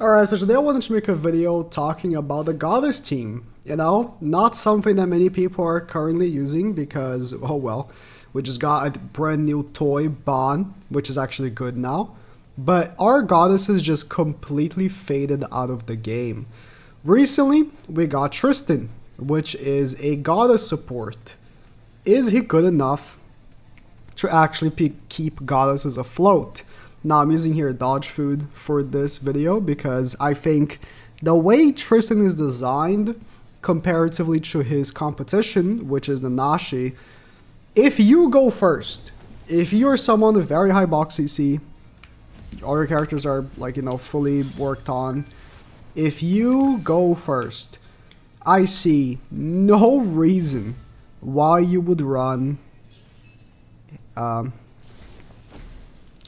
Alright, so today I wanted to make a video talking about the Goddess team. You know, not something that many people are currently using because, oh well, we just got a brand new toy, Bon, which is actually good now. But our Goddesses just completely faded out of the game. Recently, we got Tristan, which is a Goddess support. Is he good enough to actually keep Goddesses afloat? Now I'm using here dodge food for this video because I think the way Tristan is designed comparatively to his competition, which is the Nashi, if you go first, if you're someone with very high box CC, all your characters are like, you know, fully worked on, if you go first, I see no reason why you would run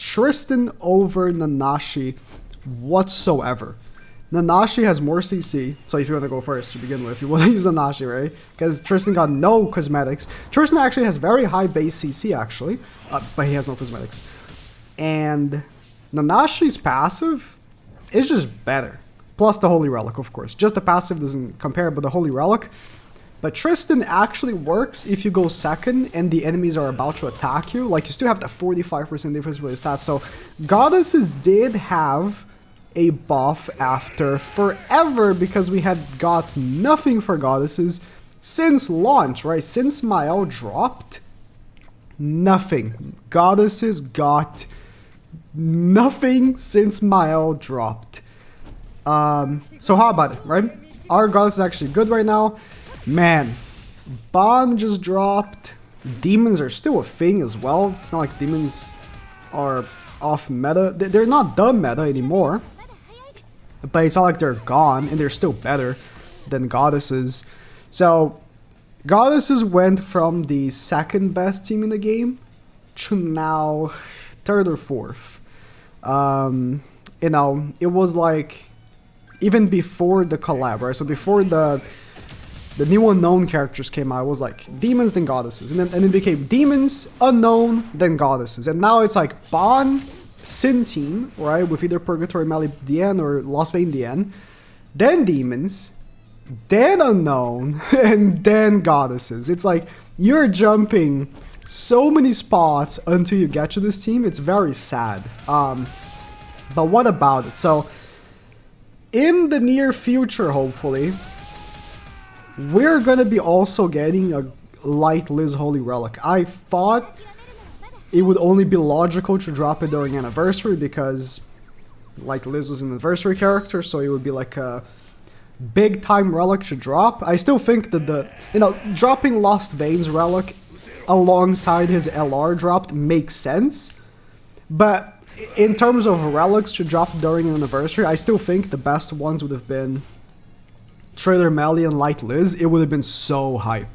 Tristan over Nanashi whatsoever. Nanashi has more CC, so if you want to go first to begin with, you want to use Nanashi, right? Because Tristan got no cosmetics. Tristan actually has very high base CC, actually, but he has no cosmetics. And Nanashi's passive is just better. Plus the Holy Relic, of course. Just the passive doesn't compare, but the Holy Relic. But Tristan actually works if you go second and the enemies are about to attack you. Like, you still have that 45% difference with his stats. So, Goddesses did have a buff after forever because we had got nothing for Goddesses since launch, right? Since Mael dropped, nothing. Goddesses got nothing since Mael dropped. So how about it, right? Our Goddess is actually good right now. Man, Bon just dropped. Demons are still a thing as well. It's not like demons are off meta. They're not the meta anymore. But it's not like they're gone, and they're still better than Goddesses. So, Goddesses went from the second best team in the game to now third or fourth. You know, it was like even before the collab, right? So before the new unknown characters came out, it was like demons then goddesses, and then it became demons, unknown, then goddesses, and now it's like Bon, Sin team, right, with either Purgatory Mali DN or Lost Vein DN, then demons, then unknown, and then goddesses. It's like you're jumping so many spots until you get to this team. It's very sad. But what about it? So in the near future, hopefully, we're gonna be also getting a Light Liz Holy Relic. I thought it would only be logical to drop it during Anniversary because Light Liz was an Anniversary character, so it would be like a big time relic to drop. I still think that dropping Lost Veins Relic alongside his LR dropped makes sense, but in terms of relics to drop during Anniversary, I still think the best ones would have been Trailer Melly and Light Liz. It would have been so hype.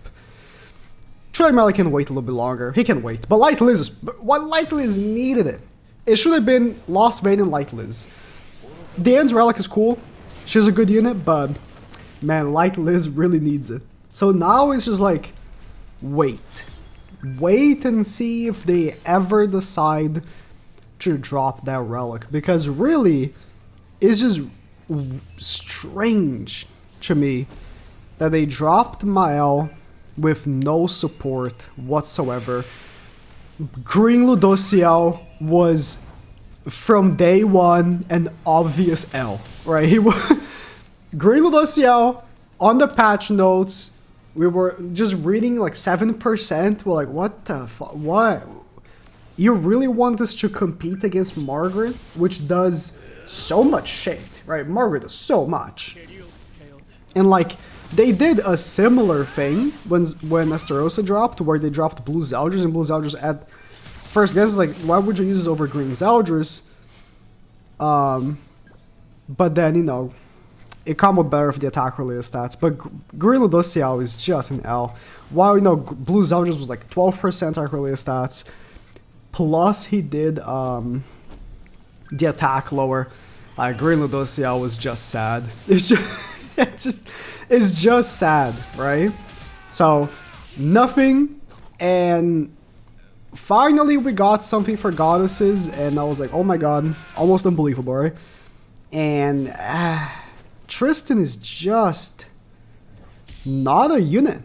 Trailer Melly can wait a little bit longer. He can wait. But Light Liz needed it. It should have been Lost Vein and Light Liz. Diane's Relic is cool. She's a good unit, but man, Light Liz really needs it. So now it's just like, wait. Wait and see if they ever decide to drop that relic. Because really, it's just strange to me that they dropped Mael with no support whatsoever. Green Ludociel was from day one an obvious L, right? He was Green Ludociel on the patch notes. We were just reading like 7%. We're like, what the fuck? What? You really want us to compete against Margaret, which does so much shit, right? Margaret does so much. And like, they did a similar thing when Esterosa dropped, where they dropped Blue Zeldris, and Blue Zeldris at first guess is like, why would you use this over Green Zeldris? But then, you know, it comboed better with the attack related stats. But Green Ludociel is just an L. While, you know, Blue Zeldris was like 12% attack related stats, plus he did the attack lower. Green Ludociel was just sad. It's just sad, right? So, nothing, and finally we got something for Goddesses, and I was like, oh my god, almost unbelievable, right? And Tristan is just not a unit.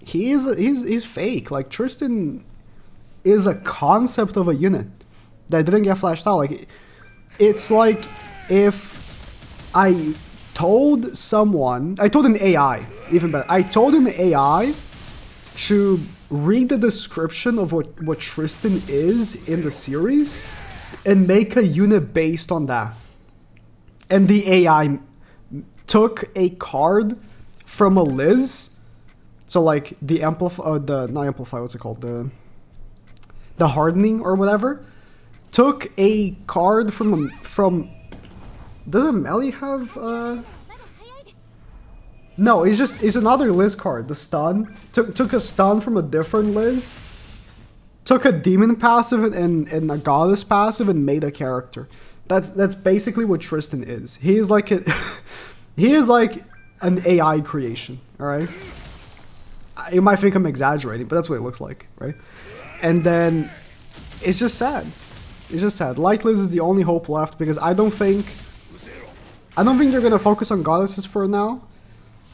He's fake. Like, Tristan is a concept of a unit that didn't get flashed out. Like, it's like if I told an AI, even better. I told an AI to read the description of what Tristan is in the series and make a unit based on that. And the AI took a card from a Liz. So like the the hardening or whatever. Took a card from doesn't Melly have no, it's another Liz card, the stun. Took a stun from a different Liz. Took a demon passive and a goddess passive and made a character. That's basically what Tristan is. He is like he is like an AI creation, alright? You might think I'm exaggerating, but that's what it looks like, right? And then it's just sad. It's just sad. Light Liz is the only hope left because I don't think they're gonna focus on goddesses for now.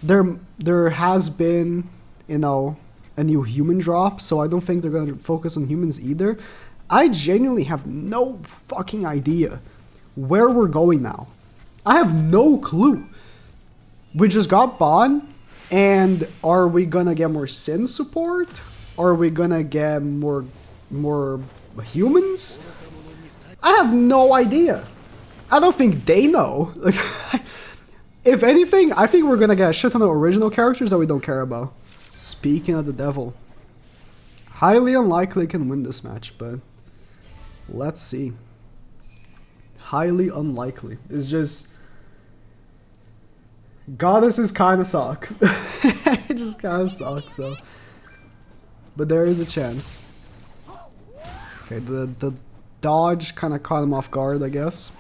There has been, you know, a new human drop, so I don't think they're gonna focus on humans either. I genuinely have no fucking idea where we're going now. I have no clue. We just got Bond, and are we gonna get more Sin support? Are we gonna get more humans? I have no idea. I don't think they know. Like, if anything, I think we're gonna get a shit ton of original characters that we don't care about. Speaking of the devil, highly unlikely can win this match, but let's see. Highly unlikely. It's just goddesses kind of suck. It just kind of sucks. So, but there is a chance. Okay, the dodge kind of caught him off guard, I guess.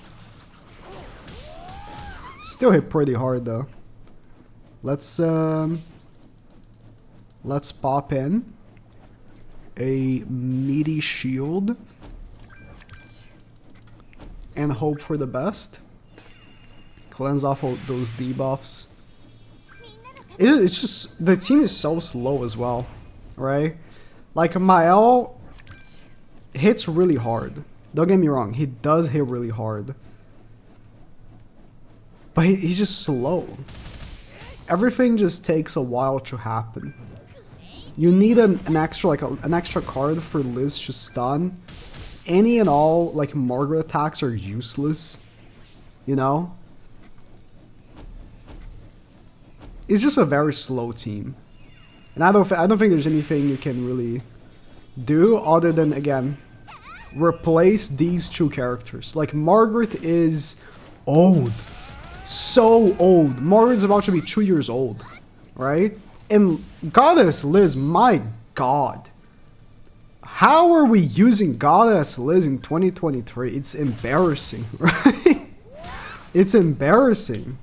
Still hit pretty hard though. Let's pop in a meaty shield and hope for the best. Cleanse off all those debuffs. It's just the team is so slow as well, right? Like Mael hits really hard. Don't get me wrong, he does hit really hard. But he's just slow. Everything just takes a while to happen. You need an extra card for Liz to stun. Any and all like Margaret attacks are useless. You know? It's just a very slow team. And I don't think there's anything you can really do other than, again, replace these two characters. Like, Margaret is old. So old. Margaret's about to be 2 years old, right? And Goddess Liz, my god. How are we using Goddess Liz in 2023? It's embarrassing, right? It's embarrassing.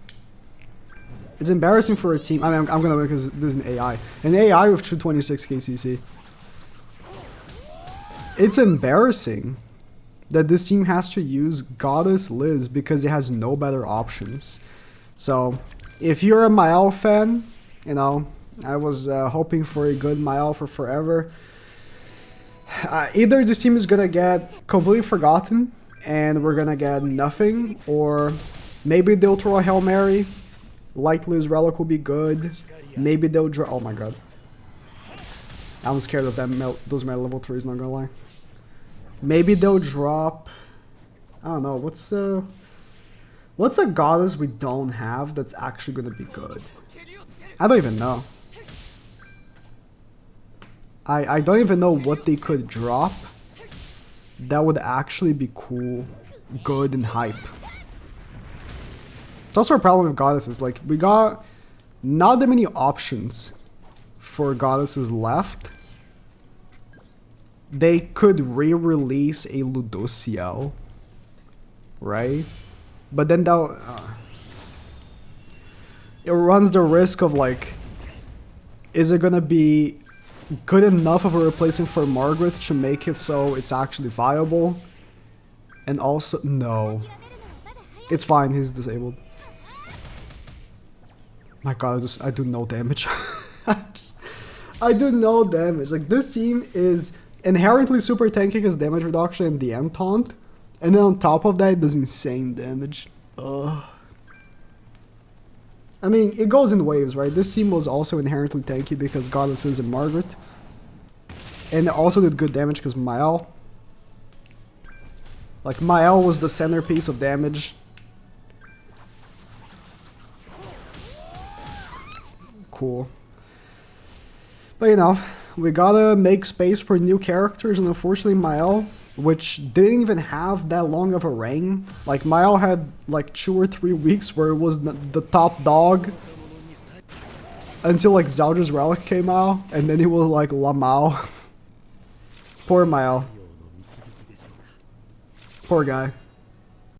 It's embarrassing for a team. I mean, I'm gonna win because this is an AI. An AI with 226 KCC. It's embarrassing that this team has to use Goddess Liz because it has no better options. So, if you're a Mael fan, you know, I was hoping for a good Mael for forever. Either this team is gonna get completely forgotten and we're gonna get nothing, or maybe they'll throw a Hail Mary. Light Liz Relic will be good. Maybe they'll draw. Oh my god. I'm scared of them. Those my level 3s, not gonna lie. Maybe they'll drop. I don't know. What's a goddess we don't have that's actually gonna be good? I don't even know. I don't even know what they could drop that would actually be cool, good, and hype. It's also a problem with goddesses. Like, we got not that many options for goddesses left. They could re-release a Ludociel, right? But then that it runs the risk of, like, is it gonna be good enough of a replacement for Margaret to make it so it's actually viable? And also, no. It's fine, he's disabled. My god, I do no damage. I do no damage. Like, this team is inherently super tanky because damage reduction and the end taunt. And then on top of that, it does insane damage. I mean, it goes in waves, right? This team was also inherently tanky because Goddesses and Margaret. And it also did good damage because Mael. Like, Mael was the centerpiece of damage. Cool. But you know, we gotta make space for new characters, and unfortunately Mael, which didn't even have that long of a reign. Like, Mael had like 2 or 3 weeks where it was the top dog until like Zelda's Relic came out, and then he was like Lamau. Poor Mael. Poor guy.